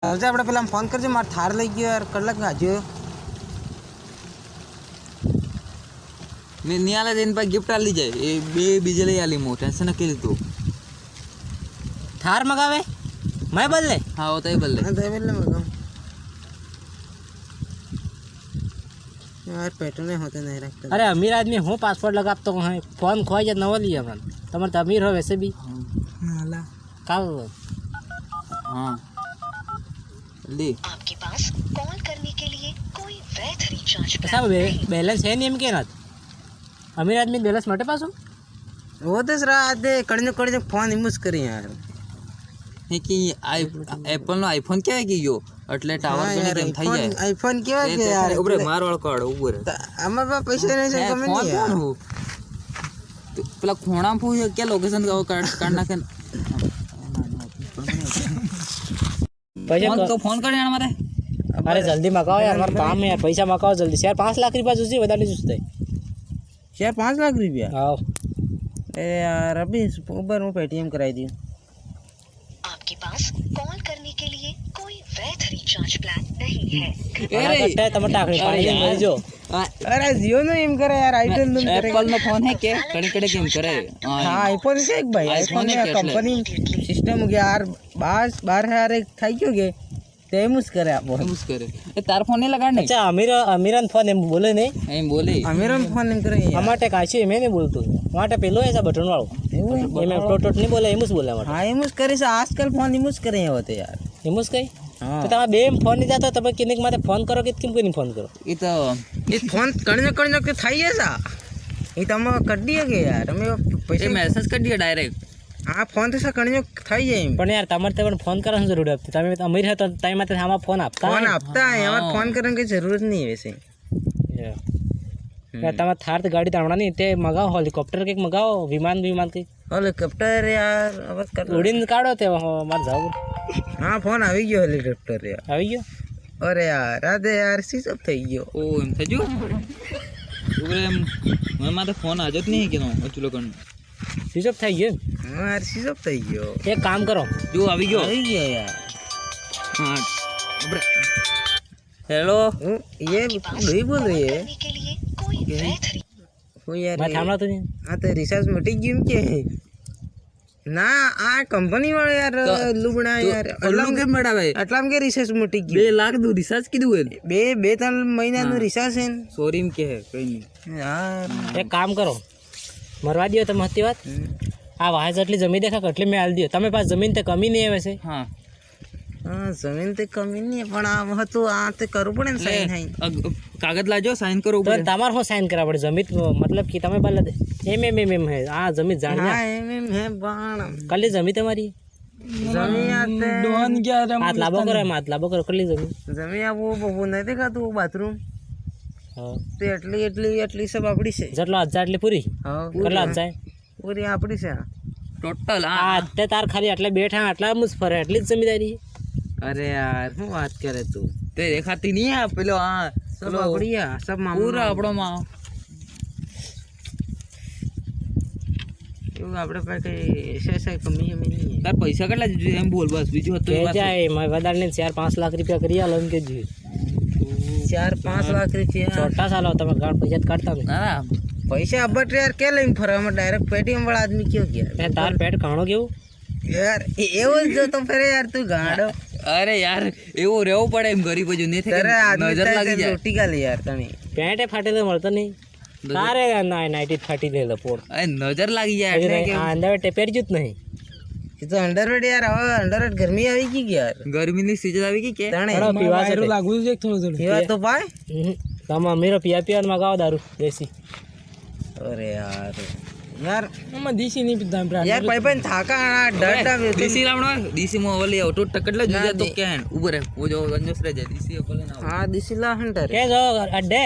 આજે આપણે પેલા ફોન કરજો, મારે થાર લઈ ગયો યાર, કલાક હાજ્યો મેં નહીં આલે એને પાસે ગિફ્ટ આલી જાય એ બે બીજે લઈ આલી મો ટેન્શન કે લીધું थार मगावे मैं बदले हाँ होता ही बल्ले तो बेले मगाओ यार पेट्रोल होते नहीं रखते। अरे अमीर आदमी हूँ, पासपोर्ट लगा तो फोन खोई जाए नवा लिया मन तुम्हारे तो अमीर हो वैसे भी नाला का हाँ ली आपके पास कॉल करने के लिए कोई वैध रिचार्ज ऐसा बैलेंस है नहीं एम के ना अमीर आदमी बैलेंस मटे पास हो वो तो सर आधे कड़ने फोन यूज करी यार કે એપલ નો આઈફોન કેવાય કે યો એટલે ટાવર ગણી કેમ થઈ જાય આઈફોન કેવાય કે યાર ઉભરે માર વાળ કાઢ ઉભરે અમાર પાસે પૈસા નહીં છે ગમે નહીં યાર પેલા ખોણા ફૂ કે લોકેશન કાઢ નાખે पैसा तो फोन कर यार मारे अरे जल्दी मगाओ यार हमारा काम है यार, पैसा मगाओ जल्दी से यार 5 लाख रुपया जुझी बता नहीं जुझते यार 5 लाख रुपया आओ अरे यार अभी ऊबर में पेटीएम कराई दी। आपके पास कॉल करने के लिए कोई वैध रिचार्ज प्लान नहीं है। अरे कट्टा है टमाटर आखरी पानी ले जो अरे जियो नो एम करे यार, आईटेल नो करे एप्पल નો ફોન હે કે કડે કડે કેમ કરે हां आईफोन से एक भाई आईफोन में कंपनी सिस्टम हो गया यार 12 यार एक થઈ ગયો કે તે મુસ કરે આપો મુસ કરે એ તાર ફોન નહીં લગાડ ને अच्छा अमीरन फोन एम बोले नहीं એમ બોલે अमीरन फोन एम करे हमारे काशी मैं नहीं बोलतो वहाँ पेलो ऐसा बटन वालो मैं टोट नहीं बोले एमुस बोले हमारे हां एमुस करे से आजकल फोन एमुस करे होते यार एमुस कई हां तो તમે બે ફોન નહીં જાતો તમે કિનિક માથે ફોન કરો કે કેમ કોની ફોન કરો એ તો ये फोन कड़ने के થઈ જસા એ તમે કરી દઈએ કે યાર અમે એ પૈસા મેસેજ કરી દે ડાયરેક્ટ આ ફોન તો સા કણજો થઈ જાય પણ યાર તમારે તો પણ ફોન કરવાની જરૂર હતી તમે અમીર હતા ટાઈમ માથે આમાં ફોન આપતા फोन આપતા है यार फोन करने की जरूरत नहीं है वैसे यार તમે થાર ગાડી તાણવા નહીં તે મગાવો હેલિકોપ્ટર કંઈક મગાવો વિમાન કંઈક हेलीकॉप्टर यार अब कर ઉડીને કાઢો તે મારે જવું हाँ फोन આવી ગયો हेलीकॉप्टर यार આવી ગયો अरे यार आधे यार सी सब થઈ ગયો ઓ એમ થજો ઉભરે મને માથે ફોન આજો જ નહીં કે નો અચુલો કણ સ્વિચ ઓફ થઈ ગયો हाँ यार सी सब થઈ ગયો એક કામ કરો જો આવી ગયો यार હા ઉભરે હેલો ये नहीं बोल रही है करने के लिए कोई वैध वो यार મેં થાંભલા તો નહીં हाँ तो रिचार्ज मटी गई के ना आ कंपनी वाले यार लुबड़ा यार અલ્લું કેમ મેળાવે આટલામ કે રિચાર્જ મટી 2 ગયું લાખ નું રિચાર્જ કીધું હે બે ત્રણ મહિનાનું રિચાર્જ છે ને સોરી કે હે કઈ નહીં यार એક કામ કરો મરવા દો તમે હતી વાત આ વાહ જેટલી જમીન દેખા કેટલી મેં હાલ દો તમે પાસે જમીન તે કમી નહીં આવે છે હા हाँ जमीन तो कमी नहीं है पण आ तो आ तो करू पड़े ने साइन है કાગળ લાજો સાઈન કરો તો ઉપર તમારે શું સાઇન કરવા પડે જમીન મતલબ કે તમે પહેલા એમ હે આ જમીન જાણી हाँ एम है बाण કલી જમીન તમારી जमीन आते ડોન ગયા હાથ લાંબો કરો એમ હાથ લાંબો કરો કલી જમીન जमीन आ वो नहीं देखा तू बाथरूम હા तो एटली सब आपड़ी से જેટલો હાથ જાય એટલી પૂરી हाँ કેટલા હાથ જાય पूरी आपड़ी से ટોટલ આ તે તાર ખાલી આટલે બેઠા આટલા મુજ ફરે એટલી જ જમીનદારી अरे यार हूँ बात करे तू તે દેખાતી નહીં આ પેલો આ सब आपड़ी है सब मामू પૂરા આપણો માં એવું આપણે પાસે કઈ ऐसा कमी हमें नहीं है તાર પૈસા કેટલા જોઈએ એમ બોલ બસ બીજું હતું કે જાય મેં વધારે નહીં 4-5 લાખ રૂપિયા કરી આલો એમ કે જી 4-5 लाख रुपया छोटा सालो તમે ગાડ પૈસા કાઢતા નહીં ના पैसा अब यार क्या लेंगे फरा में डायरेक्ट पेटीएम वाला आदमी क्यों किया એ તાર પેટ ઘણો કેવું यार ये वो जो तो फिर यार तू गाड़ो અરે યાર એવું રહેવું પડે એમ ગરીબ જ નહીં तेरे आदमी નજર લાગી જાય रोटी का ले यार तने પેન્ટે ફાટેલો મળતો નહીં તારે નાઇટી ફાટી ગયેલો પોર અરે નજર લાગી જાય એટલે કે અંદર ટેપેર જૂત નહીં ये तो अंडरवेट यार હવે अंडरवेट गर्मी આવી ગઈ યાર ગરમીની સીઝન આવી ગઈ કે તણે પીવા છે લાગુ છે થોડું પીવા તો પાય તમે અમીરો પિયા મગાવો દારૂ દેશી અરે યાર यार એમાં દેશી નહીં પીતા यार पाई पाई थाका डडा ડીસી લાવણો ડીસી માં ઓલી ઓટો ટકટલે જોઈએ તો કેન ઉભો રહે ઓ જો અંજસ રહે જાય ડીસી ઓલે ના हां दिसिला हंटर કે જો અડ્ડે